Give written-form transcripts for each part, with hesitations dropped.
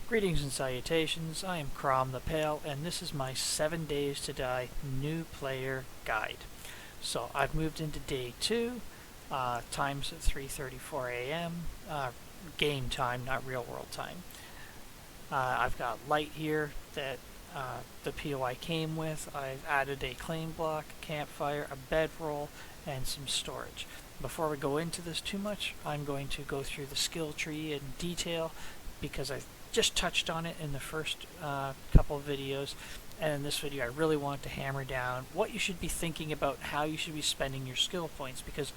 Greetings and salutations, I am Crom the Pale, and this is my 7 Days to Die New Player Guide. So I've moved into Day 2, time's at 3:34 a.m., game time, not real world time. I've got light here that the POI came with. I've added a claim block, campfire, a bedroll, and some storage. Before we go into this too much, I'm going to go through the skill tree in detail because I just touched on it in the first couple of videos, and in this video I really want to hammer down what you should be thinking about, how you should be spending your skill points, because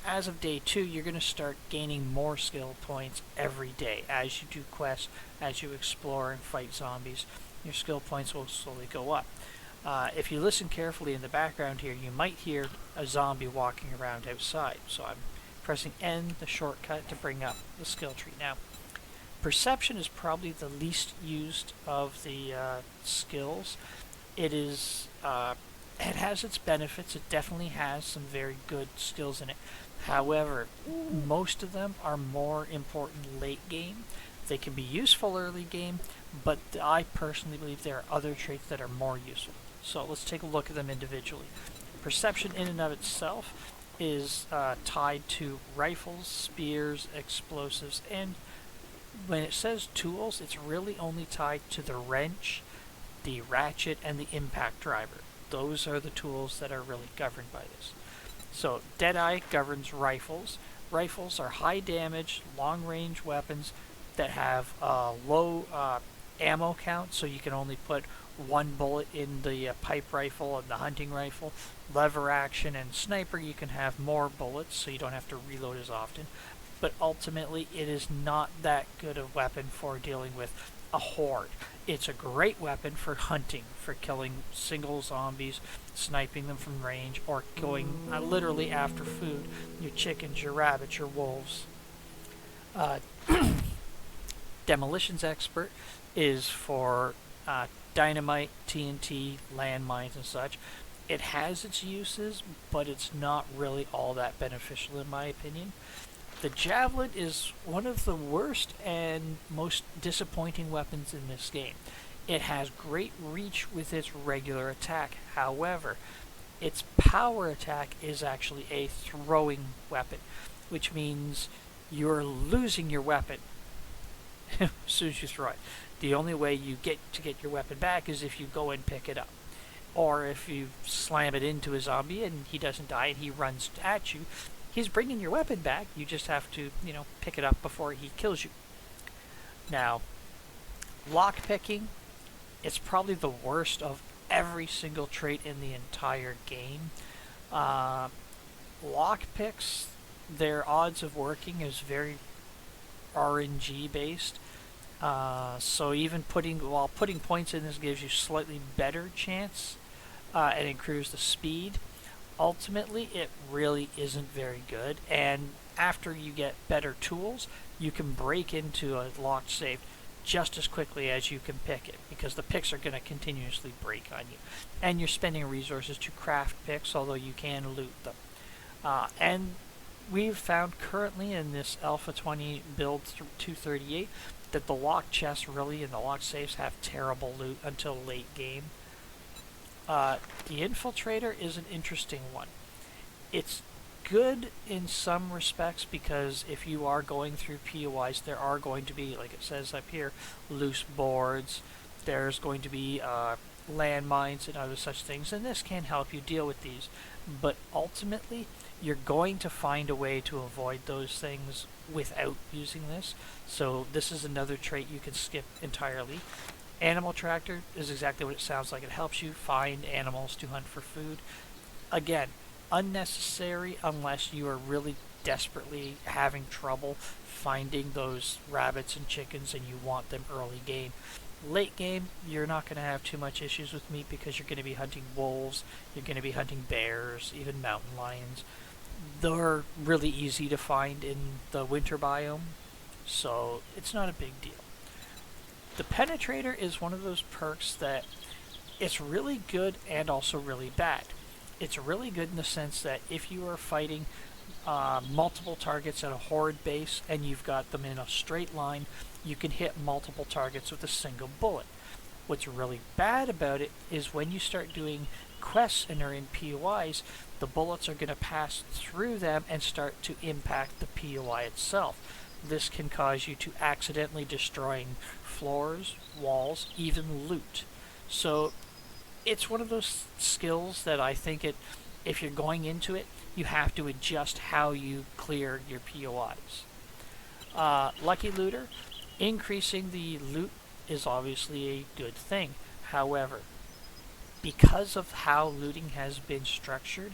as of Day 2 you're going to start gaining more skill points every day. As you do quests, as you explore and fight zombies, your skill points will slowly go up. If you listen carefully in the background here, you might hear a zombie walking around outside, so I'm pressing N, the shortcut, to bring up the skill tree. Now, perception is probably the least used of the skills. It has its benefits. It definitely has some very good skills in it. However, most of them are more important late game. They can be useful early game, but I personally believe there are other traits that are more useful. So let's take a look at them individually. Perception in and of itself is tied to rifles, spears, explosives, and when it says tools, it's really only tied to the wrench, the ratchet, and the impact driver. Those are the tools that are really governed by this. So Deadeye governs rifles. Rifles are high damage, long range weapons that have low ammo count, so you can only put one bullet in the pipe rifle and the hunting rifle. Lever action and sniper, you can have more bullets, so you don't have to reload as often. But ultimately, it is not that good a weapon for dealing with a horde. It's a great weapon for hunting, for killing single zombies, sniping them from range, or going literally after food, your chickens, your rabbits, your wolves. Demolitions Expert is for dynamite, TNT, landmines, and such. It has its uses, but it's not really all that beneficial in my opinion. The Javelin is one of the worst and most disappointing weapons in this game. It has great reach with its regular attack. However, its power attack is actually a throwing weapon, which means you're losing your weapon as soon as you throw it. The only way you get your weapon back is if you go and pick it up. Or if you slam it into a zombie and he doesn't die and he runs at you, he's bringing your weapon back. You just have to, pick it up before he kills you. Now, lockpicking, it's probably the worst of every single trait in the entire game. Lockpicks, their odds of working is very RNG based. So even putting points in this gives you slightly better chance and improves the speed. Ultimately, it really isn't very good, and after you get better tools, you can break into a locked safe just as quickly as you can pick it, because the picks are going to continuously break on you. And you're spending resources to craft picks, although you can loot them. And we've found currently in this Alpha 20 build 238 that the locked chests really and the locked safes have terrible loot until late game. The Infiltrator is an interesting one. It's good in some respects because if you are going through POIs, there are going to be, like it says up here, loose boards. There's going to be landmines and other such things, and this can help you deal with these. But ultimately, you're going to find a way to avoid those things without using this. So this is another trait you can skip entirely. Animal Tractor is exactly what it sounds like. It helps you find animals to hunt for food. Again, unnecessary unless you are really desperately having trouble finding those rabbits and chickens and you want them early game. Late game, you're not going to have too much issues with meat because you're going to be hunting wolves, you're going to be hunting bears, even mountain lions. They're really easy to find in the winter biome, so it's not a big deal. The Penetrator is one of those perks that it's really good and also really bad. It's really good in the sense that if you are fighting multiple targets at a horde base and you've got them in a straight line, you can hit multiple targets with a single bullet. What's really bad about it is when you start doing quests and are in POIs, the bullets are going to pass through them and start to impact the POI itself. This can cause you to accidentally destroying floors, walls, even loot. So it's one of those skills that I think if you're going into it, you have to adjust how you clear your POIs. Lucky Looter, increasing the loot is obviously a good thing. However, because of how looting has been structured,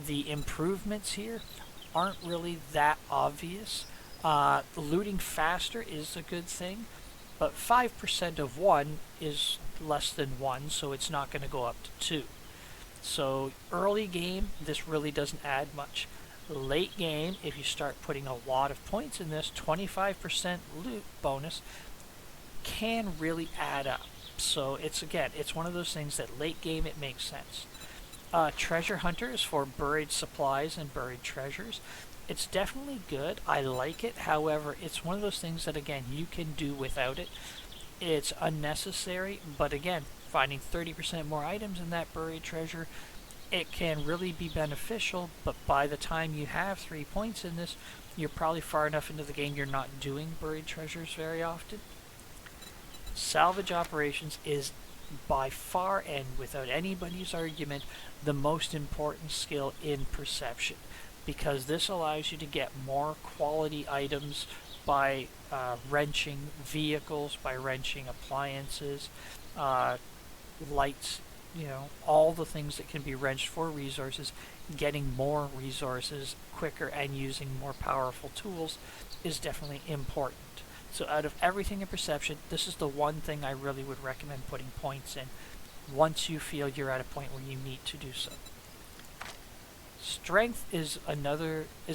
the improvements here aren't really that obvious. Looting faster is a good thing, but 5% of 1 is less than 1, so it's not going to go up to 2. So early game, this really doesn't add much. Late game, if you start putting a lot of points in this, 25% loot bonus can really add up. So it's one of those things that late game it makes sense. Treasure Hunter is for buried supplies and buried treasures. It's definitely good. I like it. However, it's one of those things that, again, you can do without it. It's unnecessary, but again, finding 30% more items in that buried treasure, it can really be beneficial, but by the time you have 3 points in this, you're probably far enough into the game you're not doing buried treasures very often. Salvage operations is by far and without anybody's argument the most important skill in perception, because this allows you to get more quality items by wrenching vehicles, by wrenching appliances, lights, all the things that can be wrenched for resources. Getting more resources quicker and using more powerful tools is definitely important. So out of everything in perception, this is the one thing I really would recommend putting points in once you feel you're at a point where you need to do so. Strength is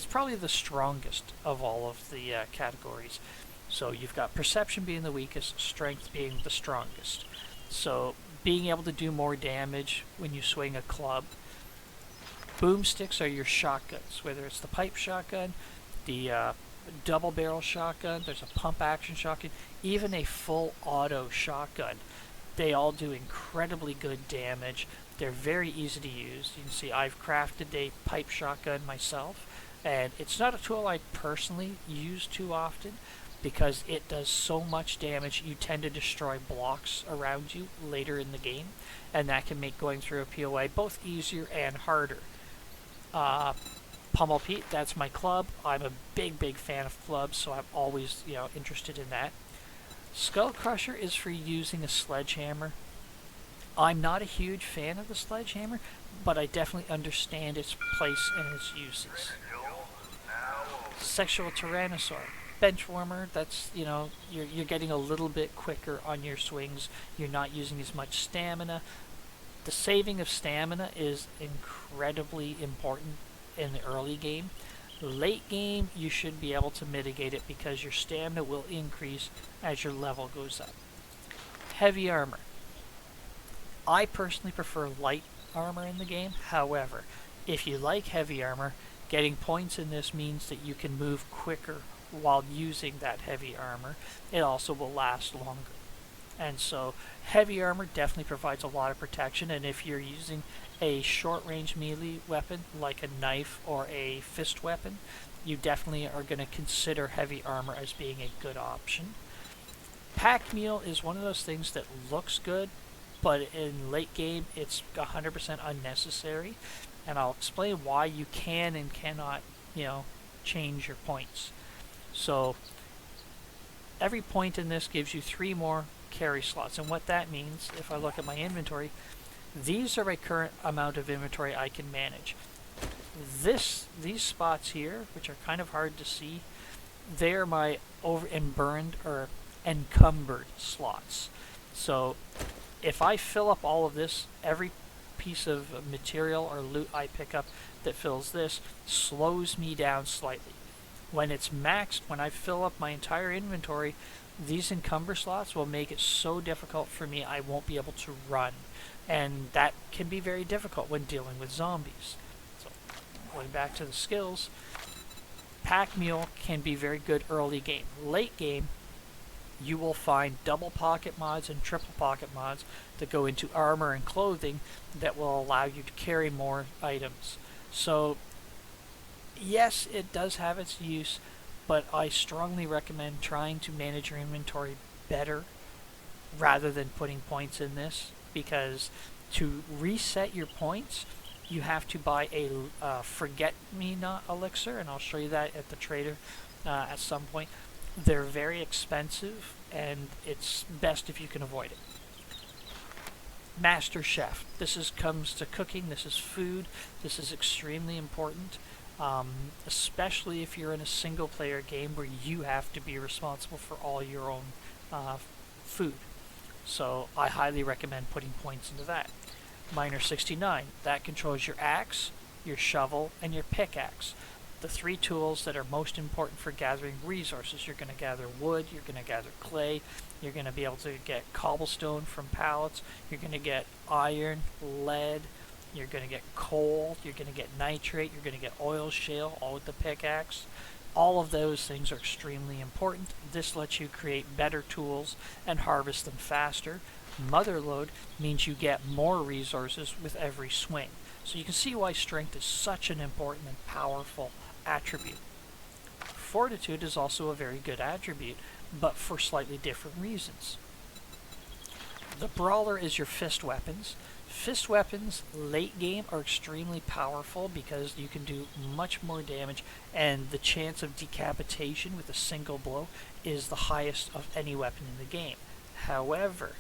probably the strongest of all of the categories. So you've got perception being the weakest, strength being the strongest. So being able to do more damage when you swing a club. Boomsticks are your shotguns, whether it's the pipe shotgun, the double barrel shotgun, there's a pump action shotgun, even a full auto shotgun. They all do incredibly good damage. They're very easy to use. You can see I've crafted a pipe shotgun myself, and it's not a tool I personally use too often because it does so much damage. You tend to destroy blocks around you later in the game, and that can make going through a POA both easier and harder. Pummel Pete, that's my club. I'm a big fan of clubs, so I'm always interested in that. Skull Crusher is for using a sledgehammer. I'm not a huge fan of the sledgehammer, but I definitely understand its place and its uses. Sexual Tyrannosaur, benchwarmer. That's you're getting a little bit quicker on your swings. You're not using as much stamina. The saving of stamina is incredibly important in the early game. Late game, you should be able to mitigate it because your stamina will increase as your level goes up. Heavy armor. I personally prefer light armor in the game. However, if you like heavy armor, getting points in this means that you can move quicker while using that heavy armor. It also will last longer. And so heavy armor definitely provides a lot of protection, and if you're using a short-range melee weapon like a knife or a fist weapon, you definitely are going to consider heavy armor as being a good option. Pack Mule is one of those things that looks good, but in late game it's 100% unnecessary, and I'll explain why you can and cannot, change your points. So every point in this gives you 3 more carry slots, and what that means, if I look at my inventory, these are my current amount of inventory I can manage. These spots here, which are kind of hard to see, they are my burned or encumbered slots. So if I fill up all of this, every piece of material or loot I pick up that fills this slows me down slightly. When it's maxed, when I fill up my entire inventory, these encumber slots will make it so difficult for me I won't be able to run. And that can be very difficult when dealing with zombies. So, going back to the skills, Pack Mule can be very good early game. Late game, you will find double pocket mods and triple pocket mods that go into armor and clothing that will allow you to carry more items. So, yes, it does have its use, but I strongly recommend trying to manage your inventory better rather than putting points in this, because to reset your points, you have to buy a forget-me-not elixir, and I'll show you that at the trader at some point. They're very expensive, and it's best if you can avoid it. Master Chef. This comes to cooking. This is food. This is extremely important, especially if you're in a single-player game where you have to be responsible for all your own food. So I highly recommend putting points into that. Miner 69. That controls your axe, your shovel, and your pickaxe. The three tools that are most important for gathering resources. You're going to gather wood, you're going to gather clay, you're going to be able to get cobblestone from pallets, you're going to get iron, lead, you're going to get coal, you're going to get nitrate, you're going to get oil shale, all with the pickaxe. All of those things are extremely important. This lets you create better tools and harvest them faster. Motherlode means you get more resources with every swing. So you can see why strength is such an important and powerful attribute. Fortitude is also a very good attribute, but for slightly different reasons. The Brawler is your fist weapons. Fist weapons late game are extremely powerful because you can do much more damage, and the chance of decapitation with a single blow is the highest of any weapon in the game. However,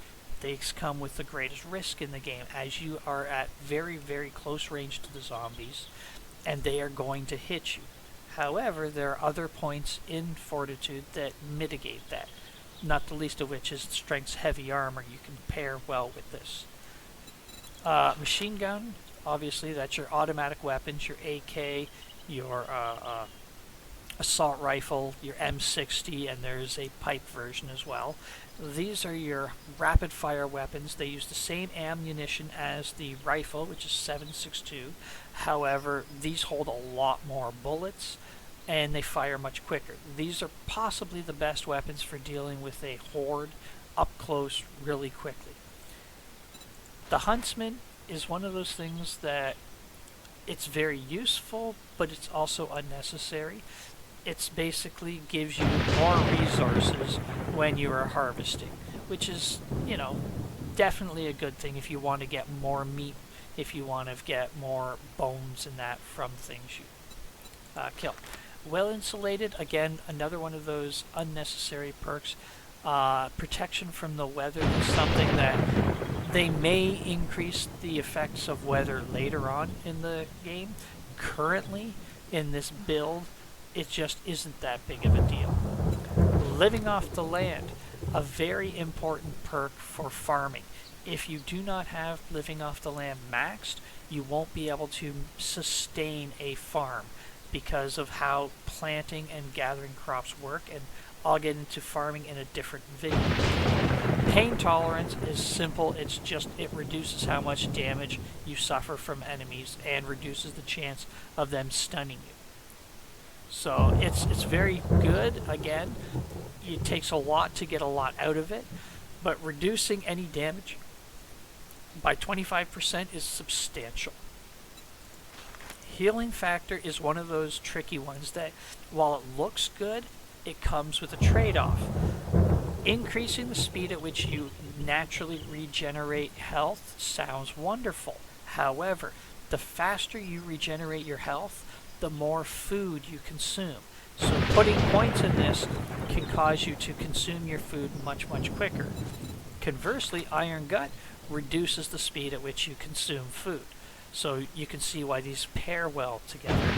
they come with the greatest risk in the game, as you are at very, very close range to the zombies, and they are going to hit you. However, there are other points in Fortitude that mitigate that, not the least of which is Strength's heavy armor. You can pair well with this. Machine gun, obviously that's your automatic weapons, your AK, your assault rifle, your M60, and there's a pipe version as well. These are your rapid fire weapons. They use the same ammunition as the rifle, which is 7.62. However, these hold a lot more bullets and they fire much quicker. These are possibly the best weapons for dealing with a horde up close really quickly. The Huntsman is one of those things that it's very useful, but it's also unnecessary. It's basically gives you more resources when you are harvesting, which is, you know, definitely a good thing if you want to get more meat, if you want to get more bones and that from things you kill. Well insulated, again, another one of those unnecessary perks. Protection from the weather is something that they may increase the effects of weather later on in the game. Currently, in this build, it just isn't that big of a deal. Living off the land, a very important perk for farming. If you do not have living off the land maxed, you won't be able to sustain a farm because of how planting and gathering crops work, and I'll get into farming in a different video. Pain tolerance is simple. It's just it reduces how much damage you suffer from enemies and reduces the chance of them stunning you. So it's very good. Again, it takes a lot to get a lot out of it, but reducing any damage by 25% is substantial. Healing factor is one of those tricky ones that, while it looks good, it comes with a trade-off. Increasing the speed at which you naturally regenerate health sounds wonderful. However, the faster you regenerate your health, the more food you consume. So putting points in this can cause you to consume your food much, much quicker. Conversely, Iron Gut reduces the speed at which you consume food. So you can see why these pair well together.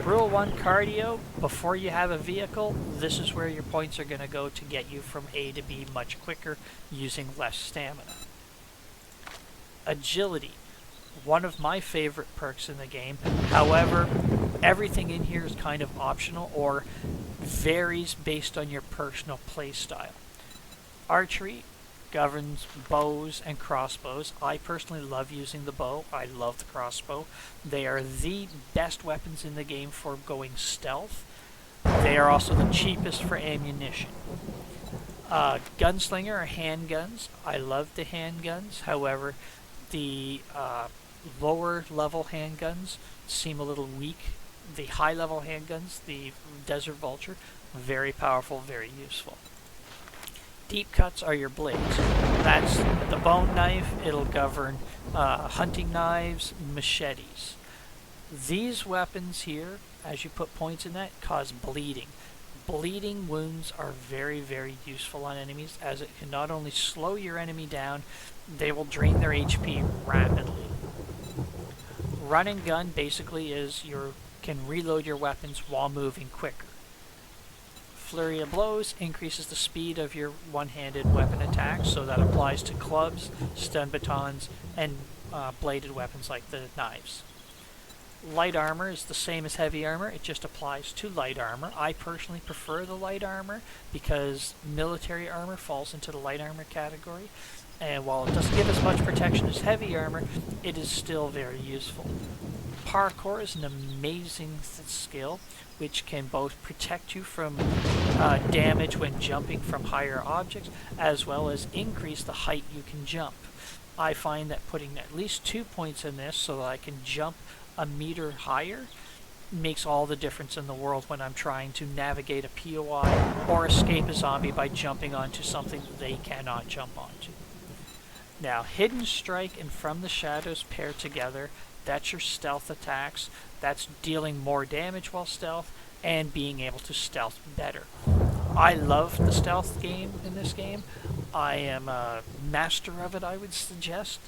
Rule 1 cardio, before you have a vehicle, this is where your points are going to go to get you from A to B much quicker using less stamina. Agility, one of my favorite perks in the game. However, everything in here is kind of optional or varies based on your personal play style. Archery, governs bows and crossbows. I personally love using the bow. I love the crossbow. They are the best weapons in the game for going stealth. They are also the cheapest for ammunition. Gunslinger or handguns. I love the handguns. However, the lower level handguns seem a little weak. The high level handguns, the Desert Vulture, very powerful, very useful. Deep cuts are your blades. That's the bone knife. It'll govern hunting knives, machetes. These weapons here, as you put points in that, cause bleeding. Bleeding wounds are very, very useful on enemies, as it can not only slow your enemy down, they will drain their HP rapidly. Run and gun basically is you can reload your weapons while moving quicker. Flurry of blows increases the speed of your one-handed weapon attacks, so that applies to clubs, stun batons, and bladed weapons like the knives. Light armor is the same as heavy armor, it just applies to light armor. I personally prefer the light armor because military armor falls into the light armor category, and while it doesn't give as much protection as heavy armor, it is still very useful. Parkour is an amazing skill which can both protect you from damage when jumping from higher objects, as well as increase the height you can jump. I find that putting at least 2 points in this so that I can jump a meter higher makes all the difference in the world when I'm trying to navigate a POI or escape a zombie by jumping onto something they cannot jump onto. Now, Hidden Strike and From the Shadows pair together. That's your stealth attacks. That's dealing more damage while stealth and being able to stealth better. I love the stealth game in this game. I am a master of it, I would suggest.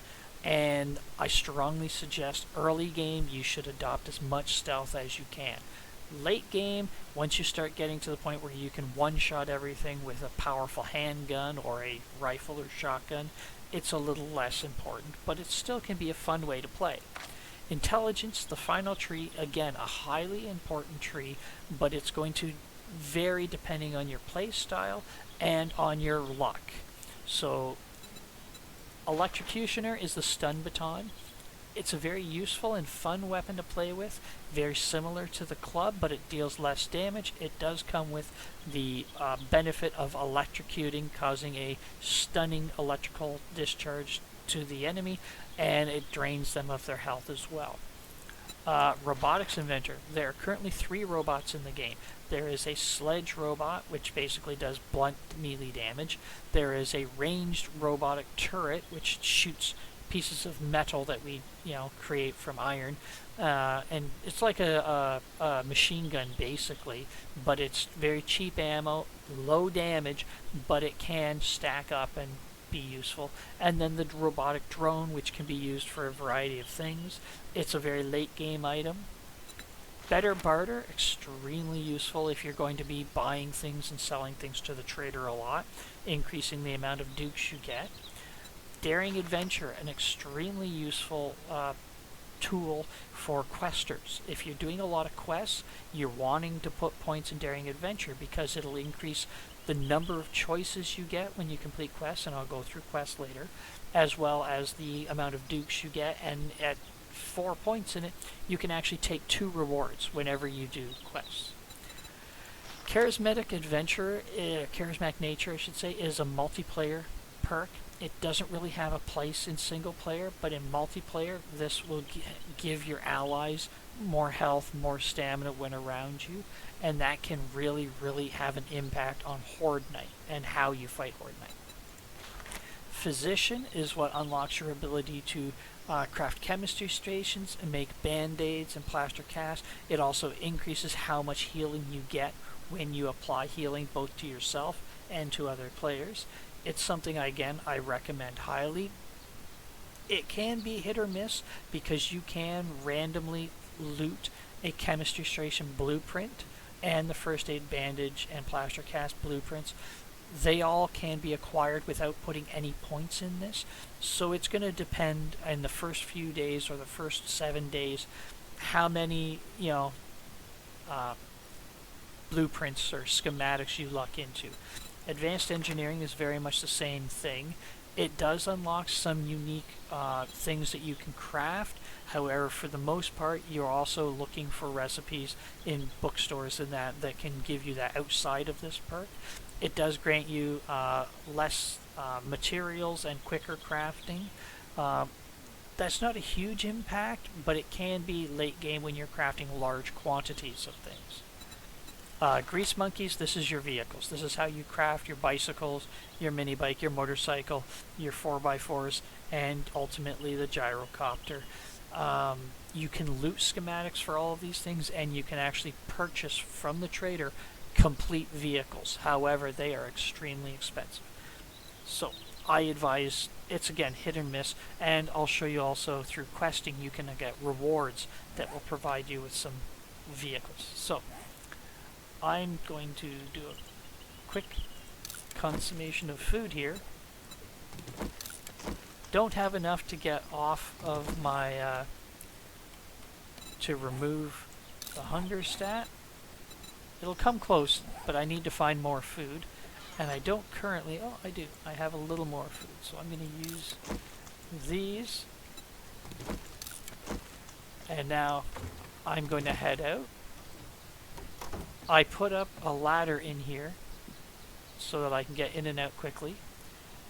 And I strongly suggest early game you should adopt as much stealth as you can. Late game, once you start getting to the point where you can one-shot everything with a powerful handgun or a rifle or shotgun, it's a little less important, but it still can be a fun way to play. Intelligence, the final tree, again, a highly important tree, but it's going to vary depending on your play style and on your luck. So, Electrocutioner is the stun baton. It's a very useful and fun weapon to play with, very similar to the club, but it deals less damage. It does come with the benefit of electrocuting, causing a stunning electrical discharge to the enemy, and it drains them of their health as well. Robotics Inventor. There are currently 3 robots in the game. There is a sledge robot, which basically does blunt melee damage. There is a ranged robotic turret, which shoots pieces of metal that we, create from iron, and it's like a machine gun basically, but it's very cheap ammo, low damage, but it can stack up and be useful. And then the robotic drone, which can be used for a variety of things. It's a very late game item. Better barter, extremely useful if you're going to be buying things and selling things to the trader a lot, increasing the amount of dukes you get. Daring Adventure, an extremely useful tool for questers. If you're doing a lot of quests, you're wanting to put points in Daring Adventure because it'll increase the number of choices you get when you complete quests, and I'll go through quests later, as well as the amount of dukes you get, and at 4 points in it, you can actually take 2 rewards whenever you do quests. Charismatic Adventure, Charismatic Nature I should say, is a multiplayer perk. It doesn't really have a place in single player, but in multiplayer this will give your allies more health, more stamina when around you, and that can really, really have an impact on Horde Night and how you fight Horde Night. Physician is what unlocks your ability to craft chemistry stations and make band-aids and plaster casts. It also increases how much healing you get when you apply healing both to yourself and to other players. It's something, again, I recommend highly. It can be hit or miss because you can randomly loot a chemistry station blueprint and the first aid bandage and plaster cast blueprints. They all can be acquired without putting any points in this, so it's going to depend in the first few days or the first 7 days how many blueprints or schematics you luck into. Advanced Engineering is very much the same thing. It does unlock some unique things that you can craft. However, for the most part, you're also looking for recipes in bookstores and that can give you that outside of this perk. It does grant you less materials and quicker crafting. That's not a huge impact, but it can be late game when you're crafting large quantities of things. Grease monkeys, this is your vehicles. This is how you craft your bicycles, your mini bike, your motorcycle, your 4x4s, and ultimately the gyrocopter. You can loot schematics for all of these things, and you can actually purchase from the trader complete vehicles. However, they are extremely expensive. So I advise, it's again hit or miss, and I'll show you also through questing you can get rewards that will provide you with some vehicles. So I'm going to do a quick consummation of food here. Don't have enough to get off of my to remove the hunger stat. It'll come close, but I need to find more food, and I don't currently. Oh, I do. I have a little more food, so I'm going to use these, and now I'm going to head out. I put up a ladder in here so that I can get in and out quickly.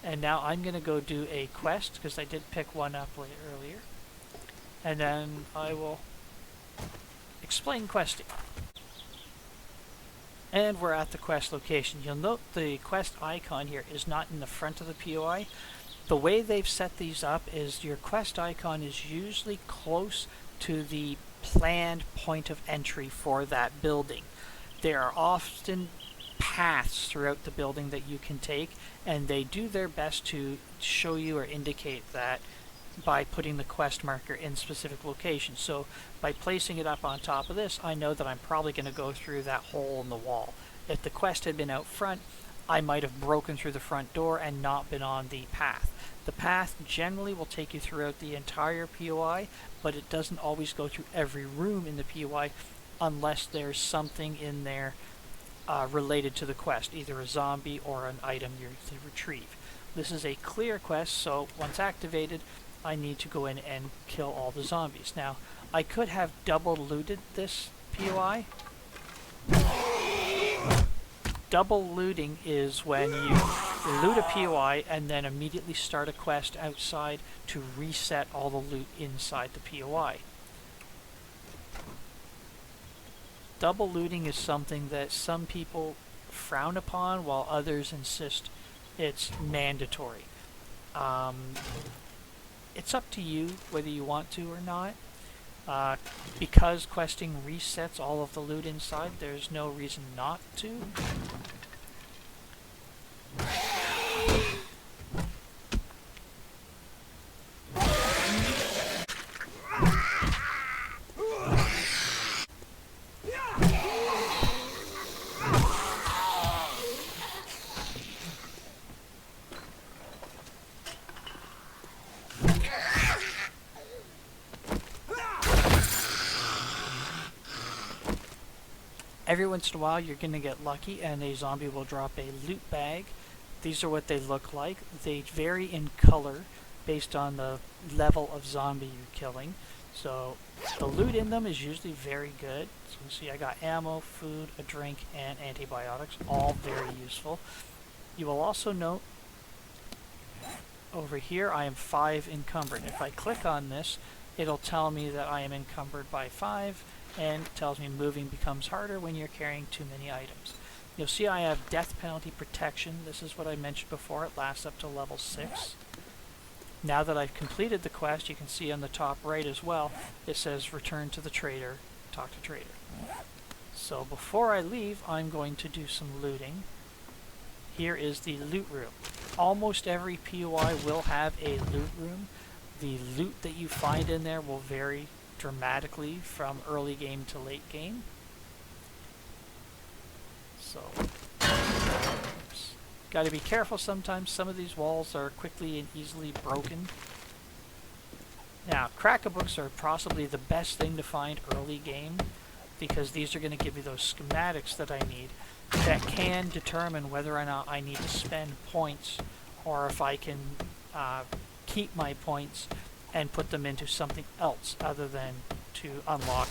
And now I'm going to go do a quest, because I did pick one up earlier. And then I will explain questing. And we're at the quest location. You'll note the quest icon here is not in the front of the POI. The way they've set these up is your quest icon is usually close to the planned point of entry for that building. There are often paths throughout the building that you can take, and they do their best to show you or indicate that by putting the quest marker in specific locations. So by placing it up on top of this, I know that I'm probably going to go through that hole in the wall. If the quest had been out front, I might have broken through the front door and not been on the path. The path generally will take you throughout the entire POI, but it doesn't always go through every room in the POI unless there's something in there related to the quest, either a zombie or an item you're to retrieve. This is a clear quest, so once activated, I need to go in and kill all the zombies. Now, I could have double looted this POI. Double looting is when you loot a POI and then immediately start a quest outside to reset all the loot inside the POI. Double looting is something that some people frown upon while others insist it's mandatory. It's up to you whether you want to or not. Because questing resets all of the loot inside, there's no reason not to. Every once in a while you're going to get lucky and a zombie will drop a loot bag. These are what they look like. They vary in color based on the level of zombie you're killing. So the loot in them is usually very good. So you see I got ammo, food, a drink, and antibiotics, all very useful. You will also note over here I am 5 encumbered. If I click on this, it'll tell me that I am encumbered by 5. And it tells me moving becomes harder when you're carrying too many items. You'll see I have death penalty protection. This is what I mentioned before. It lasts up to level 6. Now that I've completed the quest, you can see on the top right as well, it says return to the trader, talk to trader. So before I leave, I'm going to do some looting. Here is the loot room. Almost every POI will have a loot room. The loot that you find in there will vary dramatically from early game to late game. So, got to be careful sometimes. Some of these walls are quickly and easily broken. Now, crack-a-books are possibly the best thing to find early game because these are going to give you those schematics that I need. that can determine whether or not I need to spend points or if I can keep my points and put them into something else other than to unlock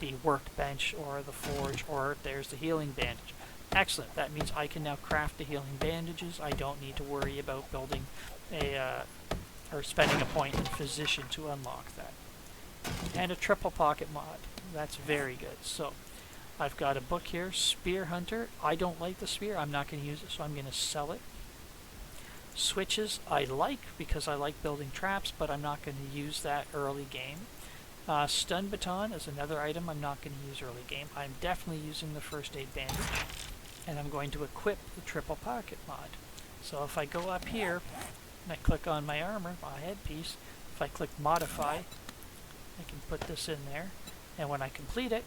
the workbench or the forge, or there's the healing bandage. Excellent. That means I can now craft the healing bandages. I don't need to worry about building or spending a point in physician to unlock that. And a triple pocket mod. That's very good. So I've got a book here, Spear Hunter. I don't like the spear. I'm not going to use it, so I'm going to sell it. Switches I like because I like building traps, but I'm not going to use that early game. Stun baton is another item I'm not going to use early game. I'm definitely using the first aid bandage, and I'm going to equip the triple pocket mod. So if I go up here and I click on my armor, my headpiece, if I click modify, I can put this in there, and when I complete it,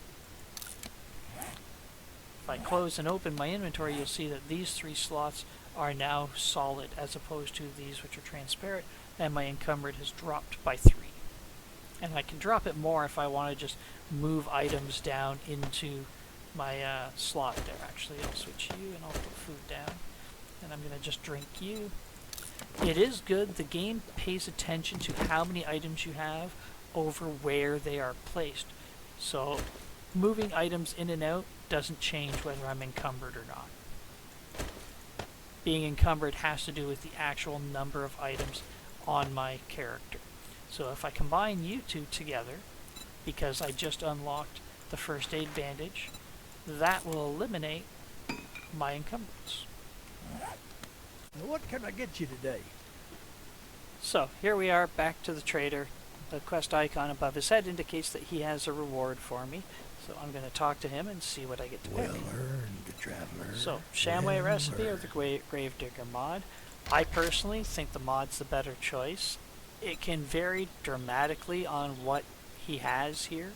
if I close and open my inventory, you'll see that these 3 slots are now solid as opposed to these which are transparent, and my encumbered has dropped by 3. And I can drop it more if I want to just move items down into my slot there. Actually, I'll switch you and I'll put food down, and I'm going to just drink you. It is good. The game pays attention to how many items you have over where they are placed. So moving items in and out doesn't change whether I'm encumbered or not. Being encumbered has to do with the actual number of items on my character. So if I combine you two together, because I just unlocked the first aid bandage, that will eliminate my encumbrance. What can I get you today? So here we are back to the trader. The quest icon above his head indicates that he has a reward for me. So I'm going to talk to him and see what I get to pick. Well earned, traveler. So, Shamway Recipe or the Gravedigger mod? I personally think the mod's the better choice. It can vary dramatically on what he has here.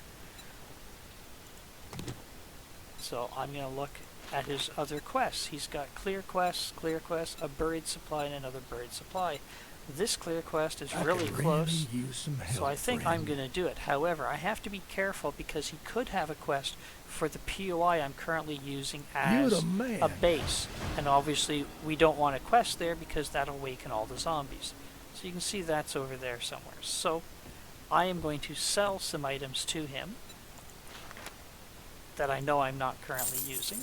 So I'm going to look at his other quests. He's got clear quests, a buried supply, and another buried supply. This clear quest is really close, so I think I'm going to do it. However, I have to be careful because he could have a quest for the POI I'm currently using as a base. And obviously we don't want a quest there because that'll awaken all the zombies. So you can see that's over there somewhere. So I am going to sell some items to him that I know I'm not currently using.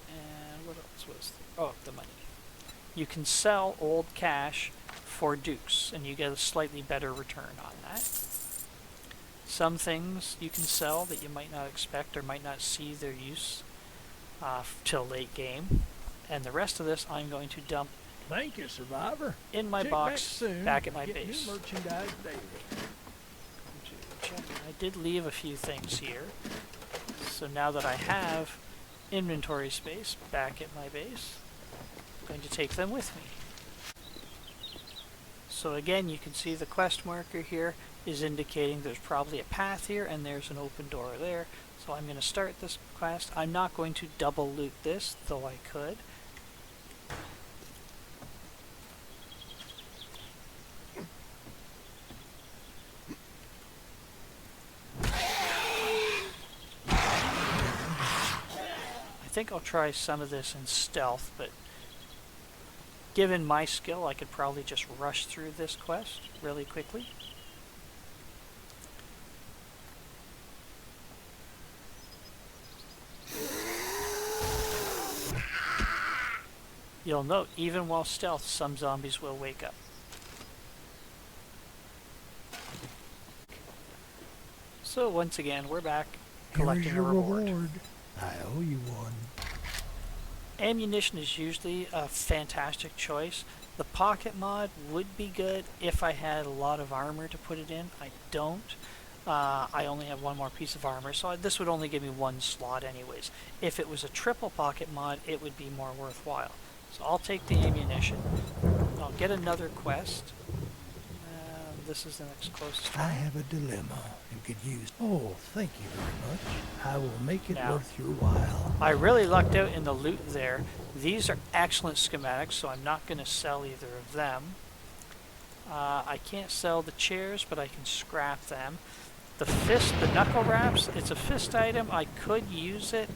And what else was there? Oh, the money. You can sell old cash for dukes, and you get a slightly better return on that. Some things you can sell that you might not expect or might not see their use till late game. And the rest of this I'm going to dump Thank you, Survivor. in my box back at my base. New merchandise daily. I did leave a few things here. So now that I have inventory space back at my base, I'm going to take them with me. So again, you can see the quest marker here is indicating there's probably a path here and there's an open door there. So I'm going to start this quest. I'm not going to double loot this, though I could. I think I'll try some of this in stealth, but given my skill, I could probably just rush through this quest really quickly. You'll note, even while stealth, some zombies will wake up. So once again, we're back collecting a reward. I owe you one. Ammunition is usually a fantastic choice. The pocket mod would be good if I had a lot of armor to put it in. I don't. I only have one more piece of armor, so this would only give me one slot anyways. If it was a triple pocket mod, it would be more worthwhile. So I'll take the ammunition. I'll get another quest. This is the next closest one. I have a dilemma and could use... Oh, thank you very much. I will make it worth your while. I really lucked out in the loot there. These are excellent schematics, so I'm not going to sell either of them. I can't sell the chairs, but I can scrap them. The fist, the knuckle wraps, it's a fist item. I could use it,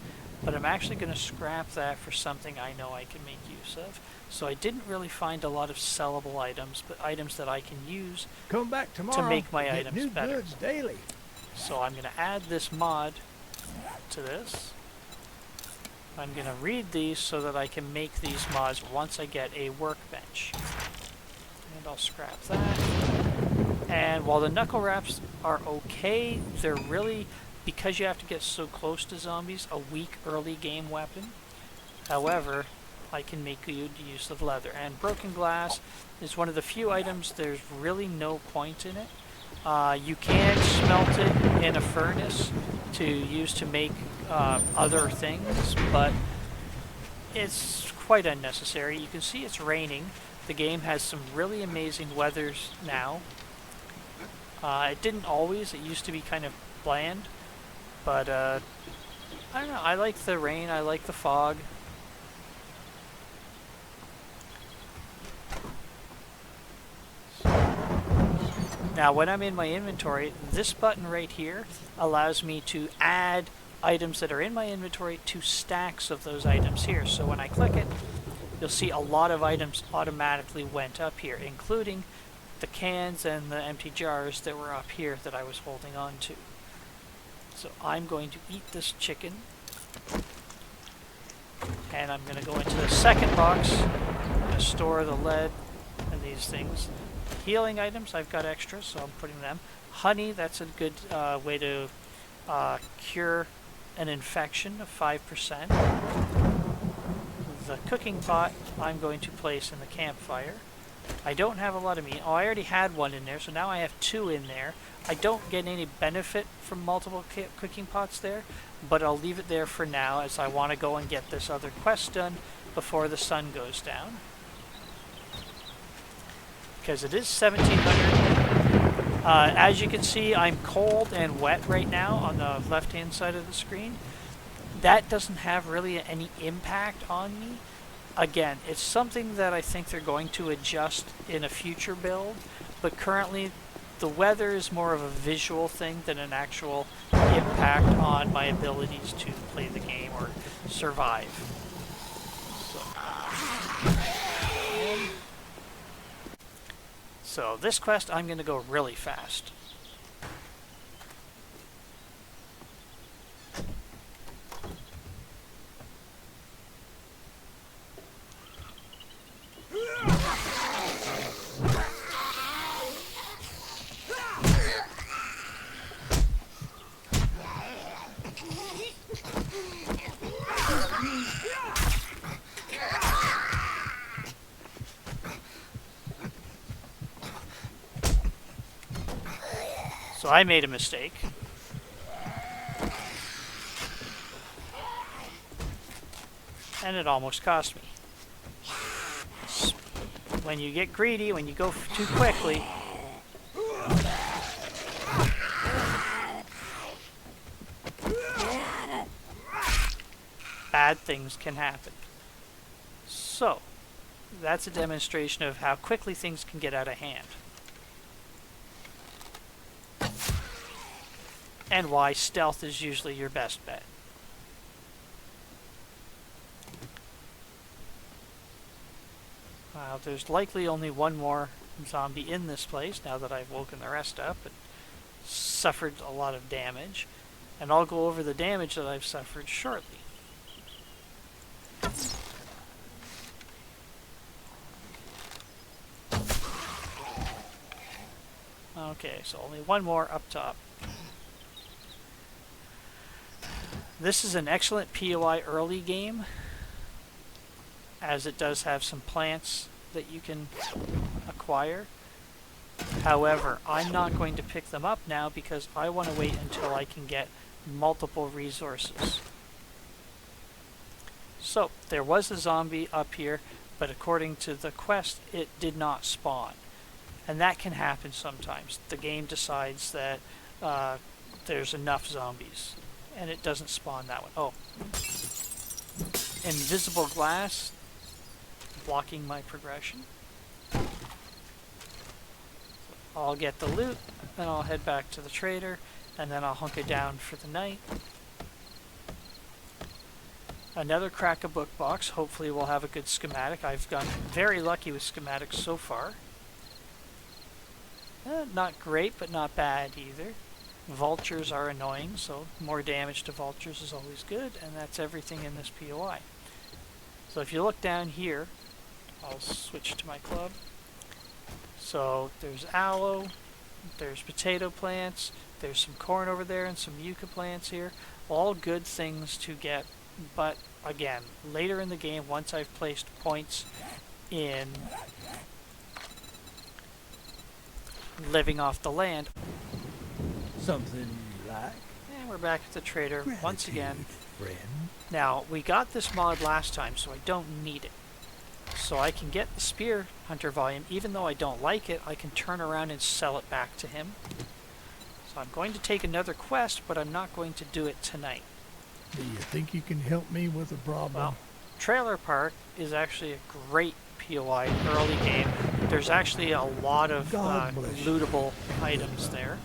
but I'm actually going to scrap that for something I know I can make use of. So I didn't really find a lot of sellable items, but items that I can use Come back tomorrow to make my get items new better. goods daily. So I'm going to add this mod to this. I'm going to read these so that I can make these mods once I get a workbench. And I'll scrap that. And while the knuckle wraps are okay, they're really, because you have to get so close to zombies, a weak early game weapon. However, I can make good use of leather. And broken glass is one of the few items there's really no point in it. You can smelt it in a furnace to use to make other things, but it's quite unnecessary. You can see it's raining. The game has some really amazing weathers now. It didn't always. It used to be kind of bland, but I don't know. I like the rain. I like the fog. Now, when I'm in my inventory, this button right here allows me to add items that are in my inventory to stacks of those items here. So when I click it, you'll see a lot of items automatically went up here, including the cans and the empty jars that were up here that I was holding on to. So I'm going to eat this chicken. And I'm going to go into the second box. I'm going to store the lead and these things. Healing items, I've got extra, so I'm putting them. Honey, that's a good way to cure an infection of 5%. The cooking pot, I'm going to place in the campfire. I don't have a lot of meat. Oh, I already had one in there, so now I have 2 in there. I don't get any benefit from multiple cooking pots there, but I'll leave it there for now as I want to go and get this other quest done before the sun goes down. Because it is 1700. As you can see, I'm cold and wet right now on the left-hand side of the screen. That doesn't have really any impact on me. Again, it's something that I think they're going to adjust in a future build, but currently the weather is more of a visual thing than an actual impact on my abilities to play the game or survive. So this quest, I'm going to go really fast. So I made a mistake. And it almost cost me. When you get greedy, when you go too quickly, bad things can happen. So, that's a demonstration of how quickly things can get out of hand. And why stealth is usually your best bet. There's likely only one more zombie in this place now that I've woken the rest up and suffered a lot of damage. And I'll go over the damage that I've suffered shortly. Okay, so only one more up top. This is an excellent POI early game, as it does have some plants that you can acquire. However, I'm not going to pick them up now because I want to wait until I can get multiple resources. So, there was a zombie up here, but according to the quest, it did not spawn. And that can happen sometimes. The game decides that there's enough zombies, and it doesn't spawn that one. Oh. Invisible glass, blocking my progression. I'll get the loot, then I'll head back to the trader, and then I'll hunker down for the night. Another crack a book box. Hopefully we'll have a good schematic. I've gotten very lucky with schematics so far. Not great, but not bad either. Vultures are annoying, so more damage to vultures is always good, and that's everything in this POI. So if you look down here, I'll switch to my club. So there's aloe, there's potato plants, there's some corn over there, and some yucca plants here. All good things to get, but again, later in the game, once I've placed points in living off the land. Something you like? And we're back at the trader once again. Friend. Now, we got this mod last time, so I don't need it. So I can get the spear hunter volume. Even though I don't like it, I can turn around and sell it back to him. So I'm going to take another quest, but I'm not going to do it tonight. Do you think you can help me with a problem? Well, Trailer Park is actually a great POI early game. There's actually a lot of lootable items there.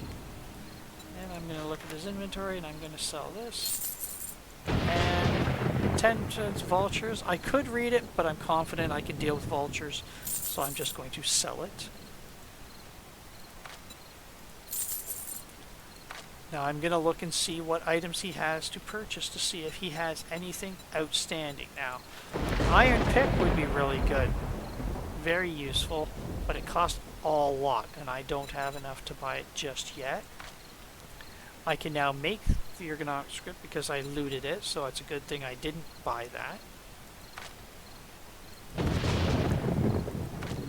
And I'm going to look at his inventory and I'm going to sell this. And 10 cents vultures. I could read it, but I'm confident I can deal with vultures, so I'm just going to sell it. Now I'm going to look and see what items he has to purchase to see if he has anything outstanding. Now, iron pick would be really good. Very useful, but it costs a lot, and I don't have enough to buy it just yet. I can now make the ergonomic script because I looted it, so it's a good thing I didn't buy that.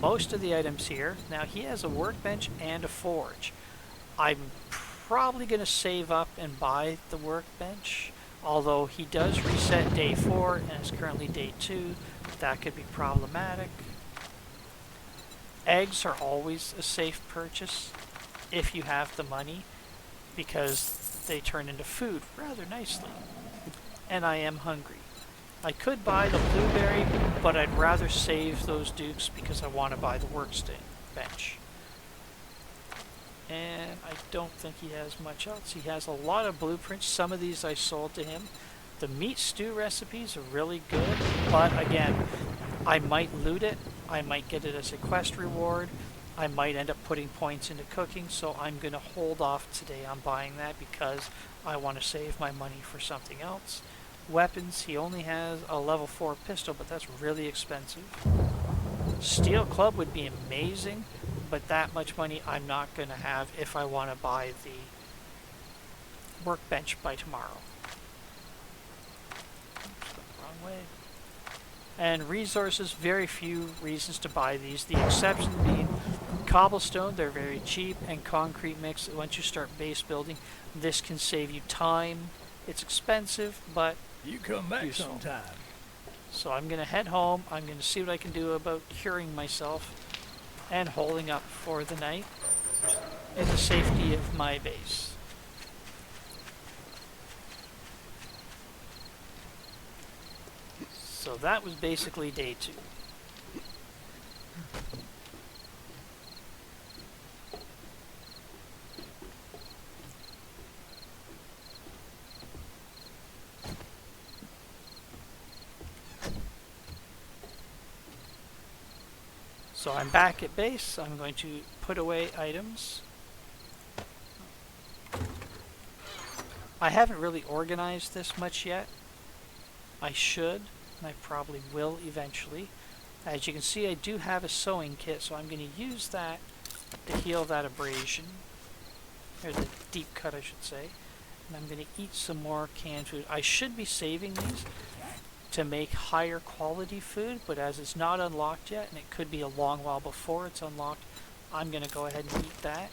Most of the items here, now he has a workbench and a forge. I'm probably going to save up and buy the workbench, although he does reset day 4 and it's currently day 2. That could be problematic. Eggs are always a safe purchase if you have the money, because they turn into food rather nicely. And I am hungry. I could buy the blueberry, but I'd rather save those dukes because I want to buy the workbench. And I don't think he has much else. He has a lot of blueprints. Some of these I sold to him. The meat stew recipes are really good, but again, I might loot it. I might get it as a quest reward. I might end up putting points into cooking, so I'm going to hold off today on buying that because I want to save my money for something else. Weapons, he only has a level 4 pistol, but that's really expensive. Steel club would be amazing, but that much money I'm not going to have if I want to buy the workbench by tomorrow. Oops, wrong way. And resources, very few reasons to buy these. The exception being cobblestone, they're very cheap, and concrete mix. Once you start base building, this can save you time. It's expensive, but you come back useful. sometime. So I'm going to head home. I'm going to see what I can do about curing myself and holding up for the night in the safety of my base. So that was basically day 2. So I'm back at base. I'm going to put away items. I haven't really organized this much yet. I should, and I probably will eventually. As you can see, I do have a sewing kit, so I'm going to use that to heal that abrasion. Or the deep cut, I should say. And I'm going to eat some more canned food. I should be saving these to make higher quality food, but as it's not unlocked yet, and it could be a long while before it's unlocked, I'm going to go ahead and eat that.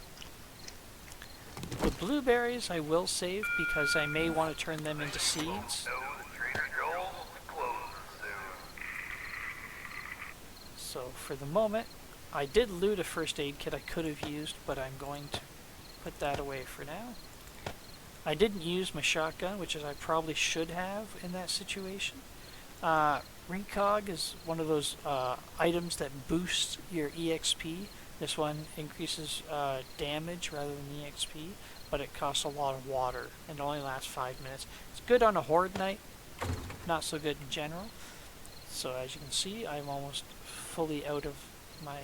The blueberries I will save because I may want to turn them into seeds. So for the moment, I did loot a first aid kit I could have used, but I'm going to put that away for now. I didn't use my shotgun, which is I probably should have in that situation. Recog is one of those items that boosts your EXP. This one increases damage rather than EXP. but it costs a lot of water and only lasts 5 minutes. It's good on a horde night, not so good in general. So as you can see, I'm almost fully out of my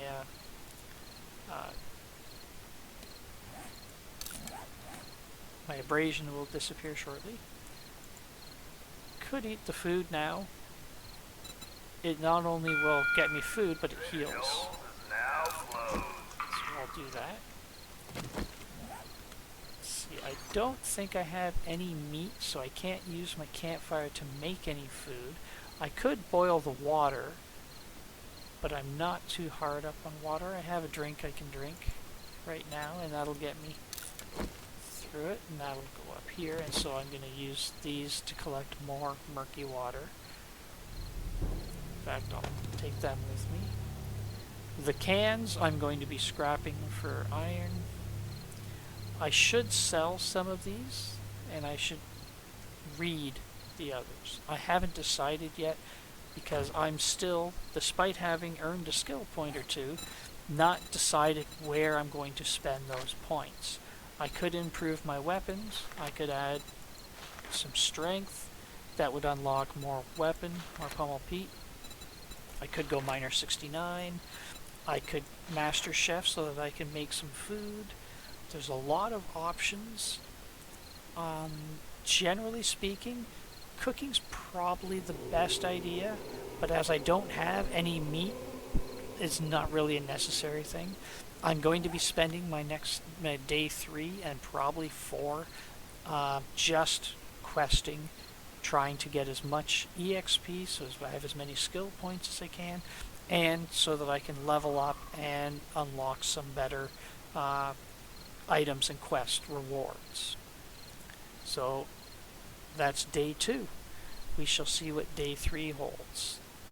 my abrasion will disappear shortly. Could eat the food now. It not only will get me food, but it heals. So I'll do that. Let's see, I don't think I have any meat, so I can't use my campfire to make any food. I could boil the water, but I'm not too hard up on water. I have a drink I can drink right now, and that'll get me through it, and that'll go up here, and so I'm going to use these to collect more murky water. In fact, I'll take them with me. The cans I'm going to be scrapping for iron. I should sell some of these, and I should read the others. I haven't decided yet, because I'm still, despite having earned a skill point or two, not decided where I'm going to spend those points. I could improve my weapons. I could add some strength. That would unlock more weapon, more pummel Pete. I could go Miner 69. I could Master Chef so that I can make some food. There's a lot of options. Generally speaking, cooking's probably the best idea, but as I don't have any meat, it's not really a necessary thing. I'm going to be spending my day 3 and probably 4 just questing, trying to get as much EXP, so I have as many skill points as I can, and so that I can level up and unlock some better items and quest rewards. So that's day 2. We shall see what day 3 holds.